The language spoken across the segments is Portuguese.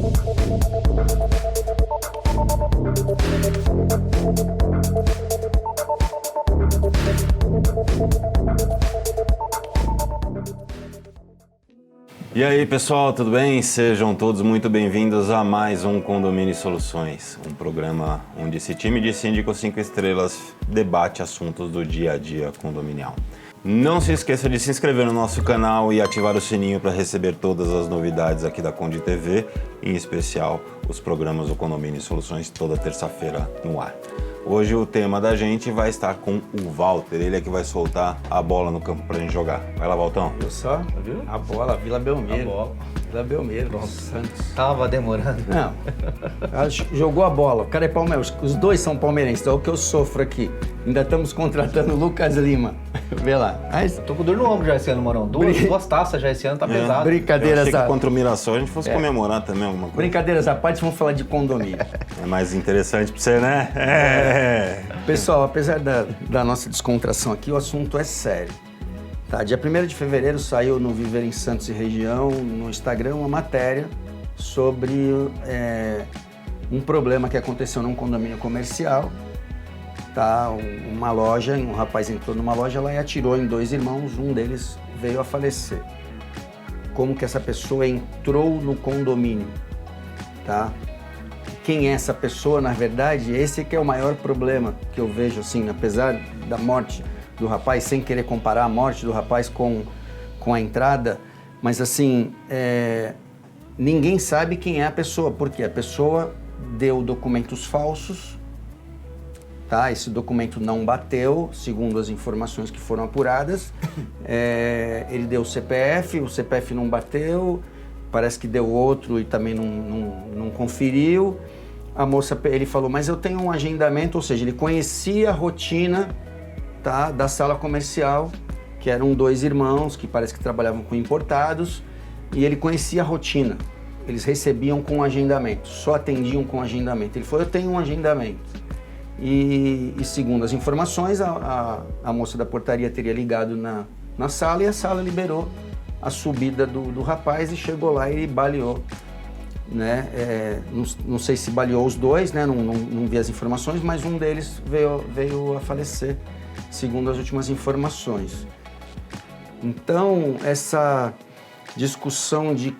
E aí pessoal, tudo bem? Sejam todos muito bem-vindos a mais um Condomínio Soluções, um programa onde esse time de síndicos 5 estrelas debate assuntos do dia a dia condominial. Não se esqueça de se inscrever no nosso canal e ativar o sininho para receber todas as novidades aqui da Conde TV, em especial os programas do Condomínio Soluções toda terça-feira no ar. Hoje o tema da gente vai estar com o Walter, ele é que vai soltar a bola no campo pra gente jogar. Vai lá, Valtão. Viu só? Viu? A bola, Vila Belmiro. A bola. Vila Belmiro, Santos. Tava demorando. Não, ela jogou a bola, o cara é palmeirense, os dois são palmeirenses, é o que eu sofro aqui. Ainda estamos contratando o Lucas Lima. Vê lá. Mas... Tô com dor no ombro já esse ano, Morão. Duas taças já esse ano, tá pesado. Brincadeiras eu achei que contra o Mirassol a gente fosse comemorar também alguma coisa. Brincadeiras à parte, vamos falar de condomínio. É mais interessante pra você, né? Pessoal, apesar da nossa descontração aqui, o assunto é sério. Tá, dia 1º de fevereiro saiu no Viver em Santos e Região, no Instagram, uma matéria sobre um problema que aconteceu num condomínio comercial. Tá, uma loja, um rapaz entrou numa loja lá e atirou em 2 irmãos, um deles veio a falecer. Como que essa pessoa entrou no condomínio, tá? Quem é essa pessoa, na verdade, esse que é o maior problema que eu vejo, assim, apesar da morte do rapaz, sem querer comparar a morte do rapaz com a entrada, mas assim, ninguém sabe quem é a pessoa, porque a pessoa deu documentos falsos, tá? Esse documento não bateu, segundo as informações que foram apuradas, ele deu o CPF não bateu, parece que deu outro e também não conferiu. A moça, ele falou, mas eu tenho um agendamento, ou seja, ele conhecia a rotina, tá, da sala comercial, que eram 2 irmãos que parece que trabalhavam com importados, e ele conhecia a rotina. Eles recebiam com agendamento, só atendiam com agendamento. Ele falou, eu tenho um agendamento. E segundo as informações, a moça da portaria teria ligado na sala e a sala liberou a subida do rapaz e chegou lá e baleou, né? Não sei se baleou os 2, né? Não vi as informações, mas um deles veio a falecer, segundo as últimas informações. Então, essa discussão de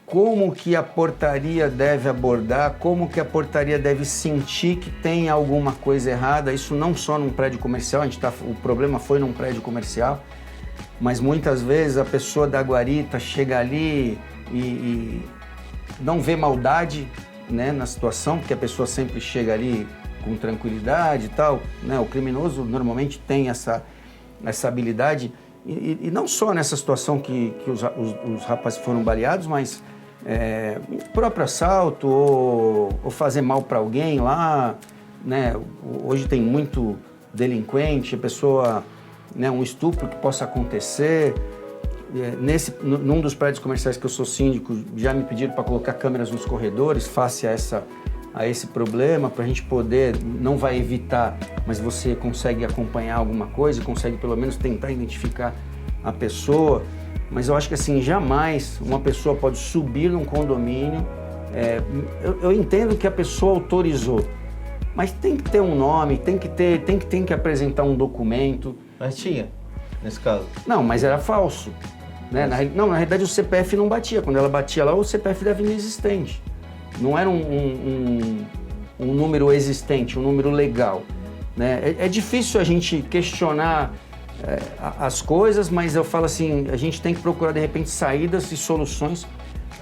como que a portaria deve abordar, como que a portaria deve sentir que tem alguma coisa errada, isso não só num prédio comercial, o problema foi num prédio comercial, mas muitas vezes a pessoa da guarita chega ali e não vê maldade, né, na situação, porque a pessoa sempre chega ali com tranquilidade e tal, né? O criminoso normalmente tem essa habilidade, e não só nessa situação que os rapazes foram baleados, mas o próprio assalto ou fazer mal para alguém lá, né? Hoje tem muito delinquente, a pessoa, né, um estupro que possa acontecer. Num dos prédios comerciais que eu sou síndico, já me pediram para colocar câmeras nos corredores face a esse problema, para a gente poder, não vai evitar, mas você consegue acompanhar alguma coisa, consegue pelo menos tentar identificar a pessoa. Mas eu acho que assim, jamais uma pessoa pode subir num condomínio, eu entendo que a pessoa autorizou, mas tem que ter um nome, tem que apresentar um documento. Mas tinha, nesse caso? Não, mas era falso, né? Na realidade o CPF não batia, quando ela batia lá o CPF era inexistente, não era um número existente, um número legal, né? É difícil a gente questionar as coisas, mas eu falo assim, a gente tem que procurar de repente saídas e soluções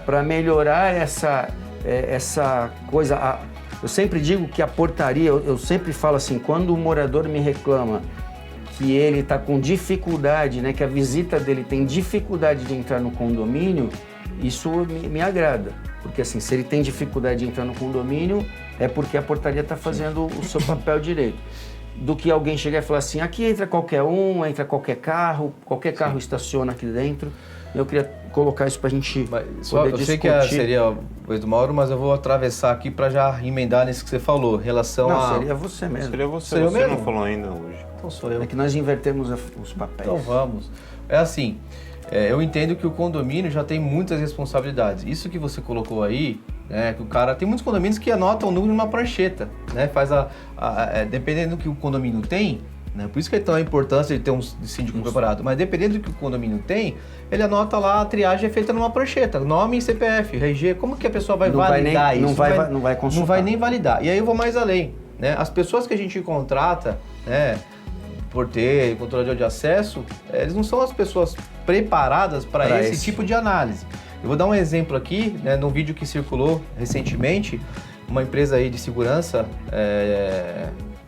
para melhorar essa coisa. Eu sempre digo que a portaria, eu sempre falo assim, quando o morador me reclama que ele está com dificuldade, né, que a visita dele tem dificuldade de entrar no condomínio, isso me agrada. Porque assim, se ele tem dificuldade de entrar no condomínio, é porque a portaria está fazendo o seu papel direito. Do que alguém chegar e falar assim, aqui entra qualquer um, entra qualquer carro estaciona aqui dentro. Eu queria colocar isso para a gente poder discutir. Eu sei que seria o coisa do Mauro, mas eu vou atravessar aqui para já emendar nisso que você falou, em relação Não, seria você mesmo. Seria você, você mesmo? Não falou ainda hoje. Então sou eu. É que nós invertemos os papéis. Então vamos. É assim, eu entendo que o condomínio já tem muitas responsabilidades. Isso que você colocou aí, que o cara... Tem muitos condomínios que anotam o número numa prancheta, né? Dependendo do que o condomínio tem, né? Por isso que é tão a importância de ter um síndico preparado. Mas dependendo do que o condomínio tem, ele anota lá, a triagem é feita numa prancheta. Nome, CPF, RG. Como que a pessoa vai validar isso? Não vai consultar. Não vai nem validar. E aí eu vou mais além, né? As pessoas que a gente contrata, né? Porteiro, controlador de acesso, eles não são as pessoas preparadas para esse tipo de análise. Eu vou dar um exemplo aqui, né, num vídeo que circulou recentemente, uma empresa aí de segurança,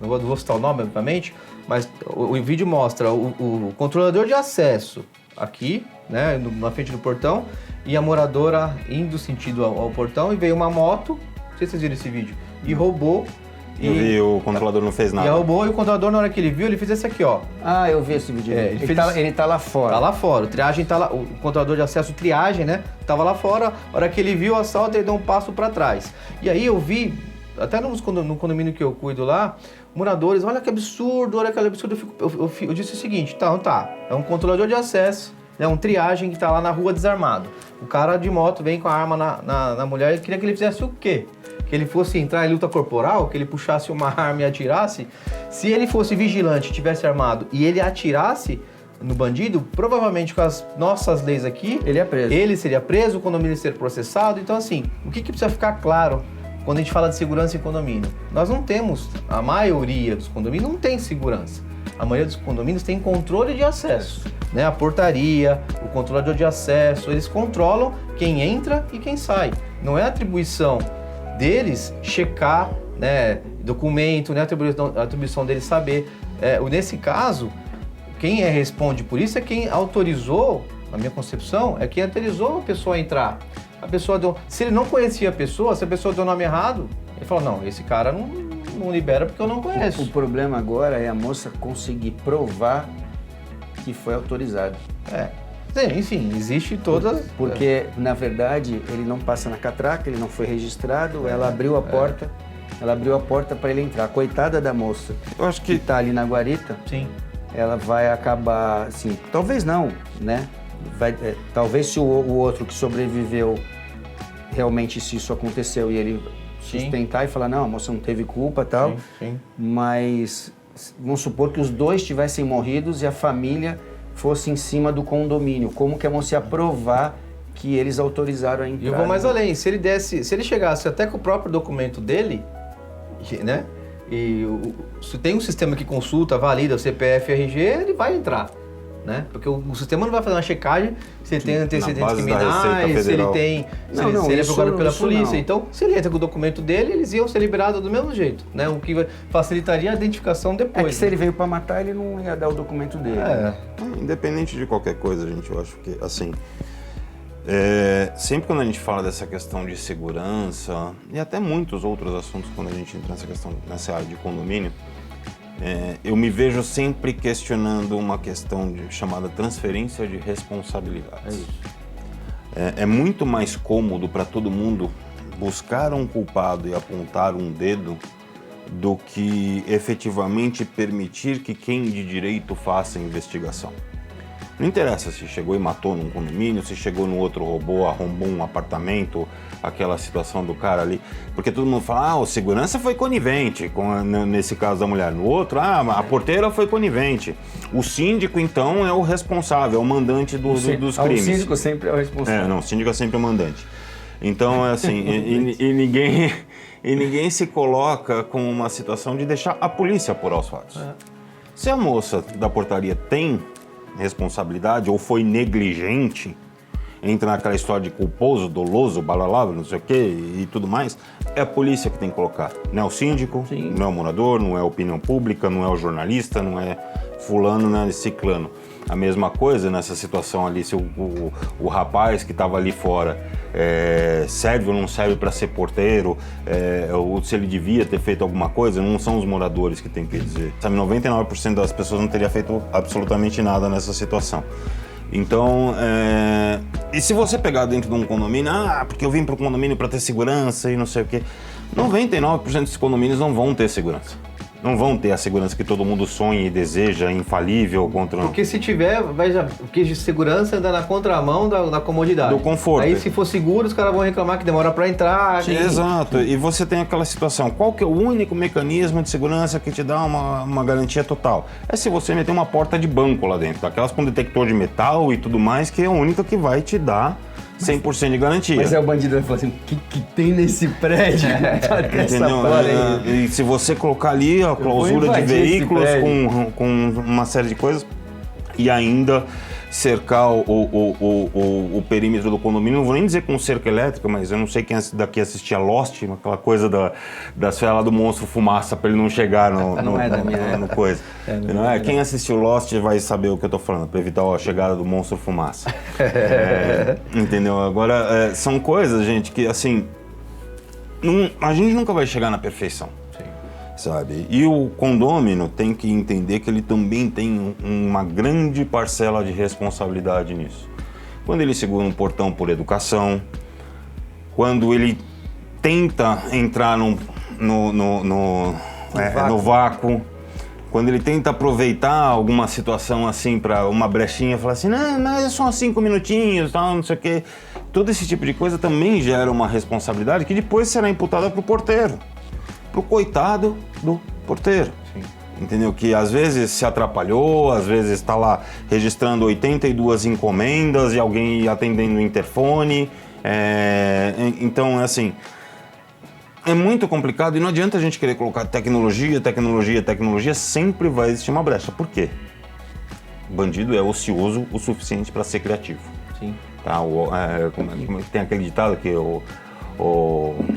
não vou citar o nome, obviamente, mas o vídeo mostra o controlador de acesso aqui, né, na frente do portão, e a moradora indo sentido ao portão, e veio uma moto, não sei se vocês viram esse vídeo, e roubou. E o controlador não fez nada. E roubou, e o controlador, na hora que ele viu, ele fez esse aqui, ó. Ah, eu vi esse vídeo. Ele tá lá fora. Tá lá fora. O triagem tá lá. O controlador de acesso, triagem, né? Tava lá fora. A hora que ele viu o assalto, ele deu um passo para trás. E aí eu vi, até no condomínio que eu cuido lá, moradores, olha que absurdo, eu disse o seguinte, tá. É um controlador de acesso, é um triagem que tá lá na rua desarmado. O cara de moto vem com a arma na mulher e queria que ele fizesse o quê? Que ele fosse entrar em luta corporal, que ele puxasse uma arma e atirasse. Se ele fosse vigilante, tivesse armado e ele atirasse no bandido, provavelmente com as nossas leis aqui, ele é preso. Ele seria preso, o condomínio seria processado. Então, assim, o que precisa ficar claro quando a gente fala de segurança em condomínio? Nós não temos, a maioria dos condomínios não tem segurança. A maioria dos condomínios tem controle de acesso, né? A portaria, o controlador de acesso, eles controlam quem entra e quem sai. Não é atribuição deles checar, né, documento, né, a atribuição deles saber. Nesse caso, quem responde por isso é quem autorizou, na minha concepção, é quem autorizou a pessoa a entrar. A pessoa se ele não conhecia a pessoa, se a pessoa deu o nome errado, ele fala, não, esse cara não libera porque eu não conheço. O problema agora é a moça conseguir provar que foi autorizado. Enfim, existe todas... Porque, na verdade, ele não passa na catraca, ele não foi registrado, ela abriu a porta, para ele entrar. Coitada da moça, eu acho que tá ali na guarita, sim, ela vai acabar, assim, talvez não, né? Talvez se o outro que sobreviveu, realmente se isso aconteceu e ele sustentar e falar, não, a moça não teve culpa e tal, sim. Mas vamos supor que os dois tivessem morridos e a família fosse em cima do condomínio. Como que a moça ia provar que eles autorizaram a entrada? E eu vou mais além. Se ele chegasse até com o próprio documento dele, né? E se tem um sistema que consulta, valida o CPF e RG, ele vai entrar, né? Porque o sistema não vai fazer uma checagem se ele tem antecedentes criminais, se ele tem, se ele é procurado pela polícia. Não. Então, se ele entra com o documento dele, eles iam ser liberados do mesmo jeito, né? O que facilitaria a identificação depois. Se ele veio para matar, ele não ia dar o documento dele. Independente de qualquer coisa, gente, eu acho que, assim, sempre quando a gente fala dessa questão de segurança, e até muitos outros assuntos quando a gente entra nessa área de condomínio, eu me vejo sempre questionando uma questão chamada transferência de responsabilidades. É muito mais cômodo para todo mundo buscar um culpado e apontar um dedo do que efetivamente permitir que quem de direito faça a investigação. Não interessa se chegou e matou num condomínio, se chegou no outro roubou, arrombou um apartamento, aquela situação do cara ali. Porque todo mundo fala, o segurança foi conivente, nesse caso da mulher. No outro, a porteira foi conivente. O síndico, então, é o responsável, é o mandante dos crimes. O síndico sempre é o responsável. O síndico é sempre o mandante. Então, é assim, ninguém se coloca com uma situação de deixar a polícia apurar os fatos. Se a moça da portaria tem responsabilidade ou foi negligente, entra naquela história de culposo, doloso, balalava, não sei o que e tudo mais, é a polícia que tem que colocar. Não é o síndico, não é o morador, não é a opinião pública, não é o jornalista, não é fulano, não é ciclano. A mesma coisa nessa situação ali, se o rapaz que estava ali fora serve ou não serve para ser porteiro, ou se ele devia ter feito alguma coisa, não são os moradores que têm que dizer. Sabe, 99% das pessoas não teria feito absolutamente nada nessa situação. Então, e se você pegar dentro de um condomínio, porque eu vim para o condomínio para ter segurança e não sei o quê, 99% dos condomínios não vão ter segurança. Não vão ter a segurança que todo mundo sonha e deseja, infalível contra... Porque se tiver, porque de segurança anda na contramão da comodidade. Do conforto. Aí se for seguro, os caras vão reclamar que demora para entrar. Sim, exato. E você tem aquela situação, qual que é o único mecanismo de segurança que te dá uma garantia total? É se você meter uma porta de banco lá dentro, daquelas com detector de metal e tudo mais, que é a única que vai te dar 100% de garantia. Mas aí o bandido vai falar assim, o que tem nesse prédio? Entendeu? E se você colocar ali a clausura de veículos com uma série de coisas e ainda cercar o perímetro do condomínio, não vou nem dizer com cerca elétrica, mas eu não sei quem daqui assistia Lost, aquela coisa das feras do monstro fumaça para ele não chegar no coisa. Quem assistiu Lost vai saber o que eu tô falando, para evitar a chegada do monstro fumaça. Entendeu? Agora, são coisas, gente, que assim, a gente nunca vai chegar na perfeição. Sabe? E o condômino tem que entender que ele também tem uma grande parcela de responsabilidade nisso. Quando ele segura um portão por educação, quando ele tenta entrar no vácuo, quando ele tenta aproveitar alguma situação assim para uma brechinha e falar assim, não, mas é só 5 minutinhos, tal, não sei o quê. Todo esse tipo de coisa também gera uma responsabilidade que depois será imputada para o porteiro. Pro coitado do porteiro, sim. Entendeu? Que às vezes se atrapalhou, às vezes está lá registrando 82 encomendas e alguém atendendo o interfone. Então, assim, é muito complicado e não adianta a gente querer colocar tecnologia, sempre vai existir uma brecha. Por quê? O bandido é ocioso o suficiente para ser criativo. Sim. Tá? Tem aquele ditado que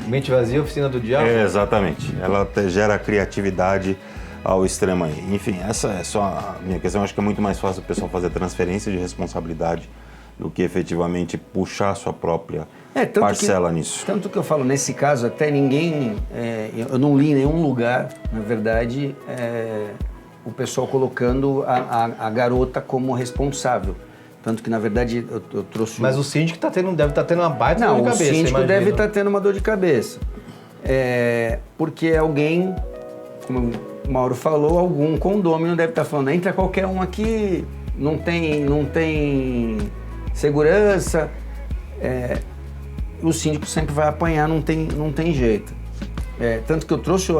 mente vazia, oficina do diabo? Exatamente. Ela gera criatividade ao extremo aí. Enfim, essa é só a minha questão. Acho que é muito mais fácil o pessoal fazer transferência de responsabilidade do que efetivamente puxar a sua própria parcela nisso. Tanto que eu falo, nesse caso, até ninguém... eu não li em nenhum lugar, na verdade, o pessoal colocando a garota como responsável. Tanto que, na verdade, eu trouxe... Mas o síndico deve estar tendo uma baita dor de cabeça. Não, o síndico deve estar tendo uma dor de cabeça. Porque alguém, como o Mauro falou, algum condômino deve estar falando, entra qualquer um aqui, não tem segurança. O síndico sempre vai apanhar, não tem jeito. Tanto que eu trouxe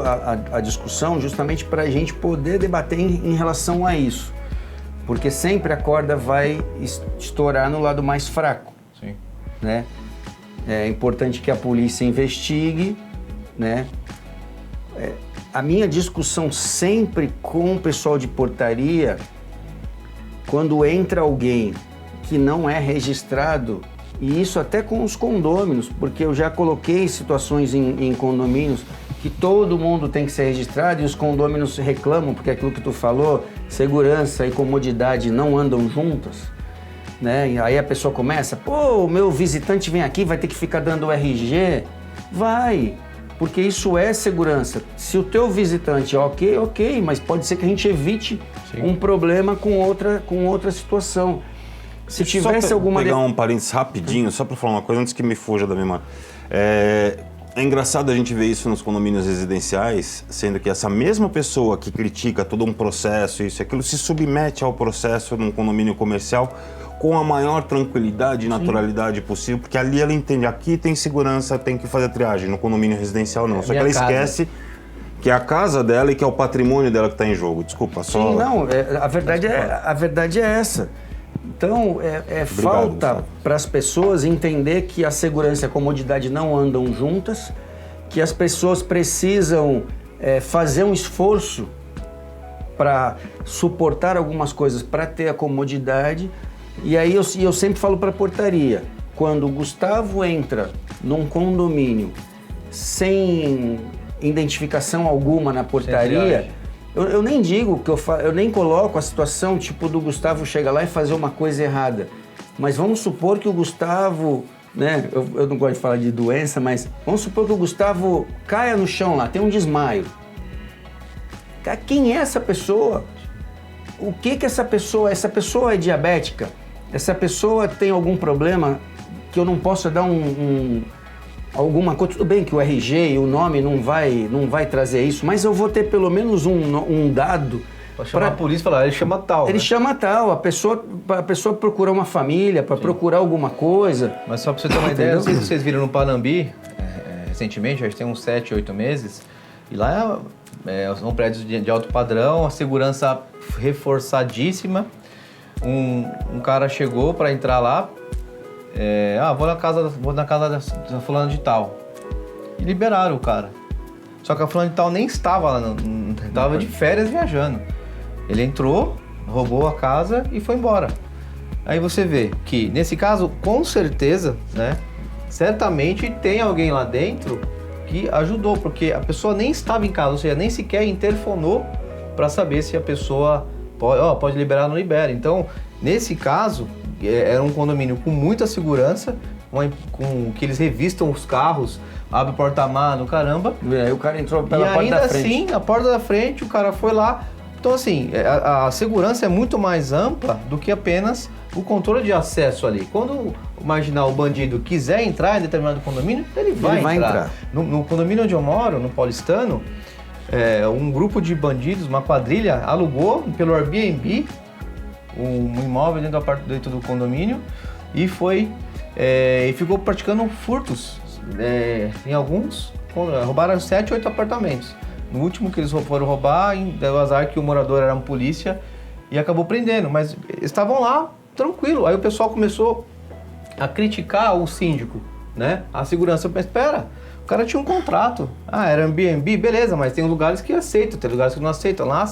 a discussão justamente para a gente poder debater em relação a isso. Porque sempre a corda vai estourar no lado mais fraco. Sim. Né? É importante que a polícia investigue, né? A minha discussão sempre com o pessoal de portaria, quando entra alguém que não é registrado, e isso até com os condôminos, porque eu já coloquei situações em condomínios que todo mundo tem que ser registrado e os condôminos reclamam, porque aquilo que tu falou, segurança e comodidade não andam juntas, né? E aí a pessoa começa, pô, o meu visitante vem aqui, vai ter que ficar dando o RG. Vai, porque isso é segurança. Se o teu visitante é ok, mas pode ser que a gente evite um problema com outra situação. Se tivesse alguma... pegar um parênteses rapidinho, só para falar uma coisa antes que me fuja da memória. É engraçado a gente ver isso nos condomínios residenciais, sendo que essa mesma pessoa que critica todo um processo, isso e aquilo, se submete ao processo num condomínio comercial com a maior tranquilidade e naturalidade possível, porque ali ela entende, aqui tem segurança, tem que fazer a triagem, no condomínio residencial não. Só que ela esquece que é a casa dela e que é o patrimônio dela que está em jogo. Desculpa, só... Sim, não, a verdade é essa. Então, falta para as pessoas entender que a segurança e a comodidade não andam juntas, que as pessoas precisam fazer um esforço para suportar algumas coisas para ter a comodidade. E aí eu sempre falo para a portaria, quando o Gustavo entra num condomínio sem identificação alguma na portaria... Eu nem digo eu nem coloco a situação tipo do Gustavo chegar lá e fazer uma coisa errada. Mas vamos supor que o Gustavo, né? Eu não gosto de falar de doença, mas vamos supor que o Gustavo caia no chão lá, tem um desmaio. Quem é essa pessoa? O que essa pessoa... Essa pessoa é diabética? Essa pessoa tem algum problema que eu não possa dar alguma coisa. Tudo bem que o RG e o nome não vai trazer isso, mas eu vou ter pelo menos um dado. Pra chamar a polícia e falar, ele chama tal. Ele chama tal, a pessoa procura uma família, para procurar alguma coisa. Mas só para você ter uma ideia, não sei se vocês viram no Panambi, recentemente, acho que tem uns 7, 8 meses, e lá são prédios de alto padrão, a segurança reforçadíssima. Um cara chegou para entrar lá, vou na casa da fulana de tal. E liberaram o cara. Só que a fulana de tal nem estava lá, estava de férias viajando. Ele entrou, roubou a casa e foi embora. Aí você vê que, nesse caso, com certeza, né, certamente tem alguém lá dentro que ajudou, porque a pessoa nem estava em casa, ou seja, nem sequer interfonou para saber se a pessoa pode liberar ou não libera. Então, nesse caso, era um condomínio com muita segurança, com que eles revistam os carros, abre porta-malas, caramba. E aí o cara entrou pela porta da frente. E ainda assim, a porta da frente, o cara foi lá. Então, assim, a segurança é muito mais ampla do que apenas o controle de acesso ali. Quando, imaginar, o bandido quiser entrar em determinado condomínio, ele vai entrar. No condomínio onde eu moro, no Paulistano, um grupo de bandidos, uma quadrilha, alugou pelo Airbnb um imóvel dentro do condomínio e ficou praticando furtos. Em alguns, roubaram 7, 8 apartamentos. No último que eles foram roubar, deu azar que o morador era um polícia e acabou prendendo, mas estavam lá, tranquilo. Aí o pessoal começou a criticar o síndico, né? A segurança, mas espera, o cara tinha um contrato. Era Airbnb, beleza, mas tem lugares que aceitam, tem lugares que não aceitam. Lá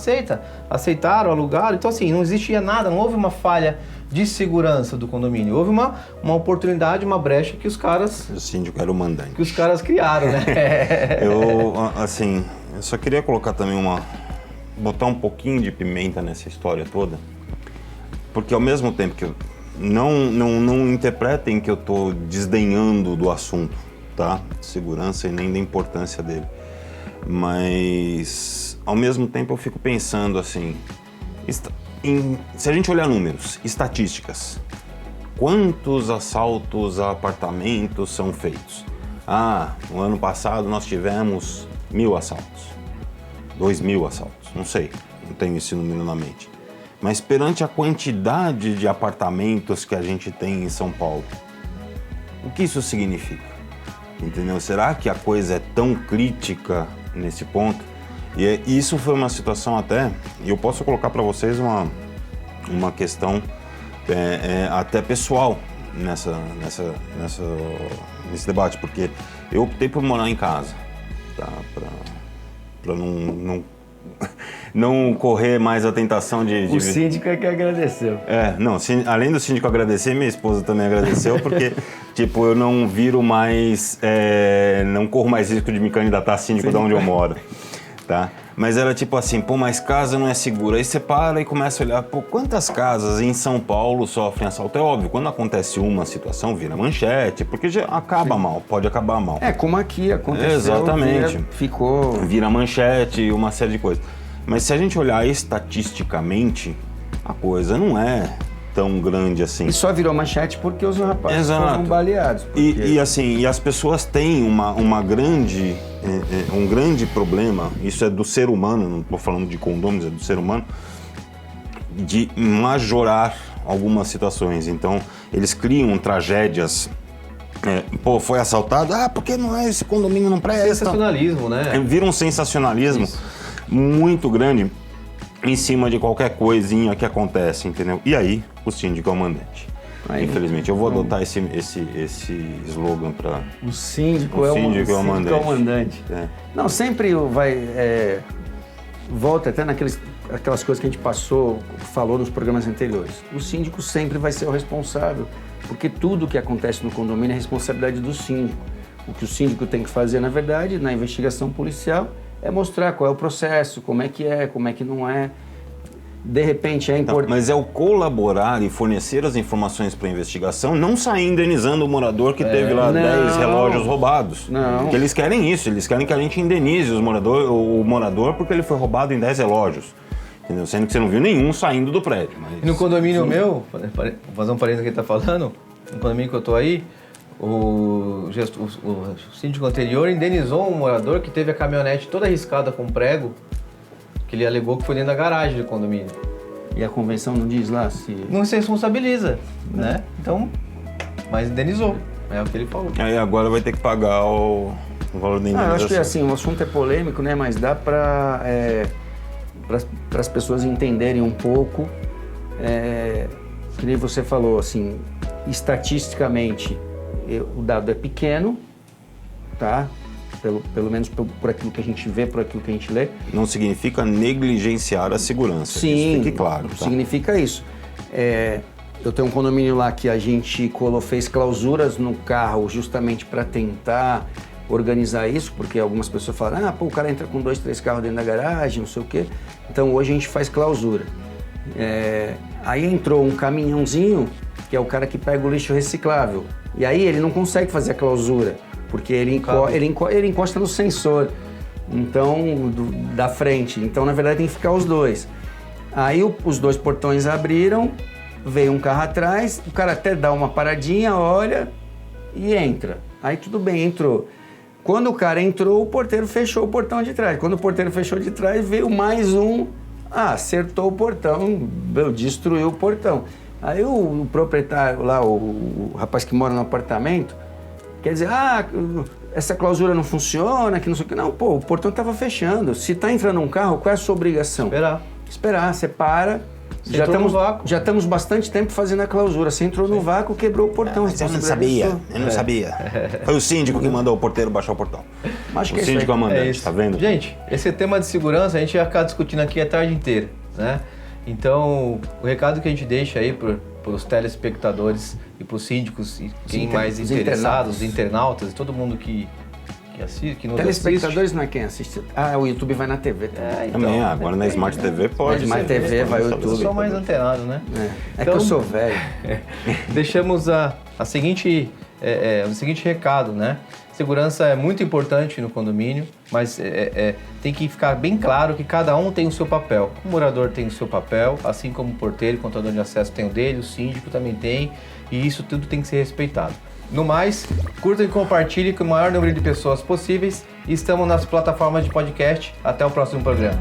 aceitaram, alugaram. Então assim, não existia nada, não houve uma falha de segurança do condomínio. Houve uma oportunidade, uma brecha que os caras... O síndico era o mandante. Que os caras criaram, né? Eu só queria colocar também botar um pouquinho de pimenta nessa história toda, porque ao mesmo tempo que não interpretem que eu estou desdenhando do assunto, tá? De segurança e nem da importância dele, mas ao mesmo tempo eu fico pensando assim, se a gente olhar números, estatísticas, quantos assaltos a apartamentos são feitos? No ano passado nós tivemos 1.000 assaltos, 2.000 assaltos, não sei, não tenho esse número na mente. Mas perante a quantidade de apartamentos que a gente tem em São Paulo, o que isso significa? Entendeu? Será que a coisa é tão crítica nesse ponto? E isso foi uma situação até, e eu posso colocar para vocês uma questão até pessoal nesse debate, porque eu optei por morar em casa, tá? Para não correr mais a tentação de... O síndico é que agradeceu. Além do síndico agradecer, minha esposa também agradeceu, porque tipo, eu não viro mais, não corro mais risco de me candidatar a síndico de onde eu moro, tá? Mas era tipo assim, mas casa não é segura. Aí você para e começa a olhar, quantas casas em São Paulo sofrem assalto? É óbvio, quando acontece uma situação, vira manchete, porque já acaba mal, pode acabar mal. Como aqui aconteceu. Exatamente. Vira manchete, uma série de coisas. Mas se a gente olhar estatisticamente, a coisa não é tão grande assim. E só virou manchete porque os rapazes foram baleados. E as pessoas têm um grande problema, isso é do ser humano, não estou falando de condôminos, é do ser humano, de majorar algumas situações. Então, eles criam tragédias. Foi assaltado, porque esse condomínio não presta. Sensacionalismo, né? Vira um sensacionalismo muito grande em cima de qualquer coisinha que acontece, entendeu? E aí, o síndico é o mandante. Infelizmente, eu vou adotar esse slogan para... O síndico é o mandante. Não, sempre volta até aquelas coisas que a gente falou nos programas anteriores. O síndico sempre vai ser o responsável, porque tudo que acontece no condomínio é responsabilidade do síndico. O que o síndico tem que fazer, na verdade, na investigação policial, é mostrar qual é o processo, como é que não é. De repente é importante. Mas é o colaborar e fornecer as informações para a investigação, não sair indenizando o morador que teve lá 10 relógios roubados. Não. Porque eles querem isso, eles querem que a gente indenize o morador porque ele foi roubado em 10 relógios. Entendeu? Sendo que você não viu nenhum saindo do prédio. Mas... No condomínio meu, vou fazer um parênteses que ele está falando, no condomínio que eu estou aí, o síndico anterior indenizou um morador que teve a caminhonete toda arriscada com prego, que ele alegou que foi dentro da garagem do condomínio. E a convenção não diz lá se... Não se responsabiliza, né? Então, mas indenizou, é o que ele falou. Aí agora vai ter que pagar o valor da indenização. Eu acho que assim, o assunto é polêmico, né? Mas dá para as pessoas entenderem um pouco, que nem você falou, assim, estatisticamente o dado é pequeno, tá? Pelo menos por aquilo que a gente vê, por aquilo que a gente lê. Não significa negligenciar a segurança. Sim, isso fique claro. Tá? Significa isso. Eu tenho um condomínio lá que a gente fez clausuras no carro justamente para tentar organizar isso, porque algumas pessoas falam, o cara entra com 2, 3 carros dentro da garagem, não sei o quê. Então hoje a gente faz clausura. Aí entrou um caminhãozinho, que é o cara que pega o lixo reciclável. E aí ele não consegue fazer a clausura, porque ele encosta no sensor, então, da frente. Então, na verdade, tem que ficar os dois. Aí os 2 portões abriram, veio um carro atrás, o cara até dá uma paradinha, olha e entra. Aí tudo bem, entrou. Quando o cara entrou, o porteiro fechou o portão de trás. Quando o porteiro fechou de trás, veio mais um, acertou o portão, destruiu o portão. Aí o proprietário lá, o rapaz que mora no apartamento, quer dizer, essa clausura não funciona, que não sei o que. Não, o portão estava fechando. Se está entrando um carro, qual é a sua obrigação? Esperar, você para. Já estamos bastante tempo fazendo a clausura. Você entrou no vácuo, quebrou o portão. Eu não sabia. Foi o síndico que mandou o porteiro baixar o portão. Acho que o síndico mandante, tá vendo? Gente, esse tema de segurança a gente vai ficar discutindo aqui a tarde inteira, né? Então, o recado que a gente deixa aí para os telespectadores e para os síndicos e quem mais interessados, os internautas, todo mundo que assiste, que nos telespectadores assiste. Não é quem assiste. O YouTube vai na TV também. Também, agora na Smart TV pode. Na Smart TV vai o YouTube. Eu sou mais antenado, né? É que eu sou velho. Deixamos o seguinte recado, né? Segurança é muito importante no condomínio, mas tem que ficar bem claro que cada um tem o seu papel. O morador tem o seu papel, assim como o porteiro, o contador de acesso tem o dele, o síndico também tem, e isso tudo tem que ser respeitado. No mais, curta e compartilhe com o maior número de pessoas possíveis e estamos nas plataformas de podcast. Até o próximo programa.